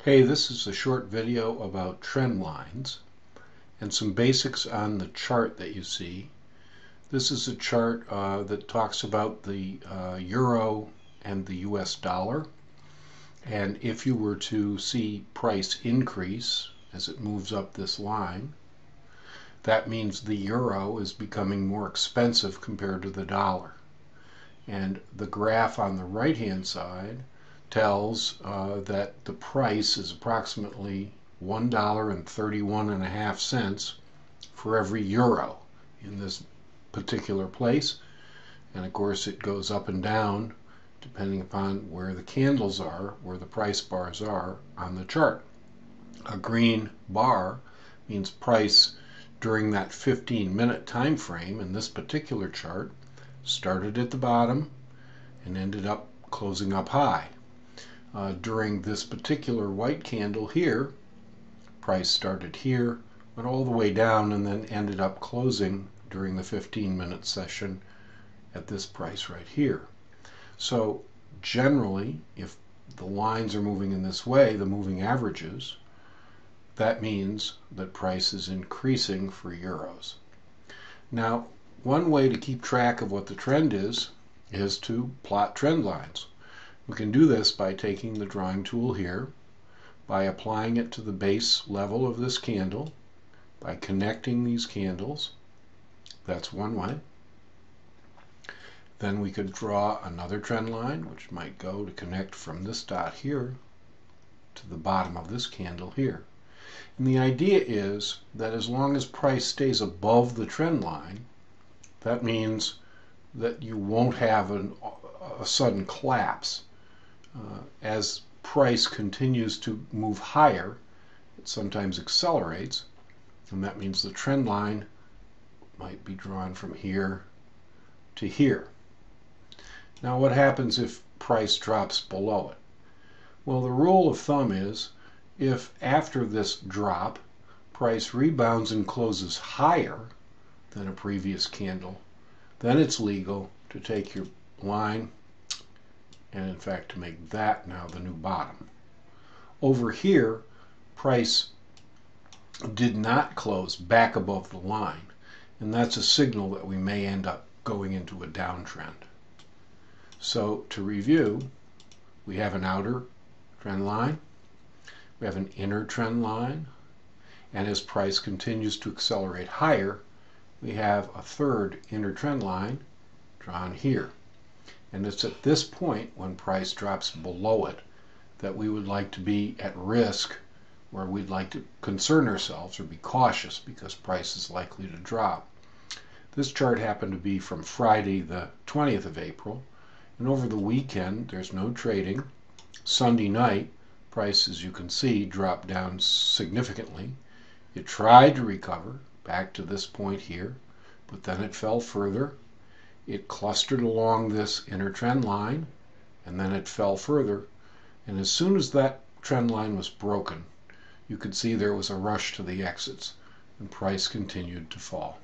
Hey, this is a short video about trend lines and some basics on the chart that you see. This is a chart that talks about the euro and the US dollar, and if you were to see price increase as it moves up this line, that means the euro is becoming more expensive compared to the dollar. And the graph on the right hand side tells that the price is approximately $1.31 for every euro in this particular place. And of course it goes up and down depending upon where the candles are, where the price bars are on the chart. A green bar means price during that 15-minute time frame in this particular chart started at the bottom and ended up closing up high. During this particular white candle here, price started here, went all the way down, and then ended up closing during the 15-minute session at this price right here. So generally, if the lines are moving in this way, the moving averages, that means that price is increasing for euros. Now, one way to keep track of what the trend is to plot trend lines. We can do this by taking the drawing tool here, by applying it to the base level of this candle, by connecting these candles. That's one way. Then we could draw another trend line, which might go to connect from this dot here to the bottom of this candle here. And the idea is that as long as price stays above the trend line, that means that you won't have a sudden collapse. As price continues to move higher, it sometimes accelerates, and that means the trend line might be drawn from here to here. Now, what happens if price drops below it? Well, the rule of thumb is if after this drop, price rebounds and closes higher than a previous candle, then it's legal to take your line and in fact to make that now the new bottom. Over here, price did not close back above the line, and that's a signal that we may end up going into a downtrend. So to review, we have an outer trend line, we have an inner trend line, and as price continues to accelerate higher, we have a third inner trend line drawn here. And it's at this point when price drops below it that we would like to be at risk, where we'd like to concern ourselves or be cautious because price is likely to drop. This chart happened to be from Friday the 20th of April, and over the weekend there's no trading. Sunday night, price, as you can see, dropped down significantly. It tried to recover back to this point here, but then it fell further. It clustered along this inner trend line, and then it fell further. And as soon as that trend line was broken, you could see there was a rush to the exits, and price continued to fall.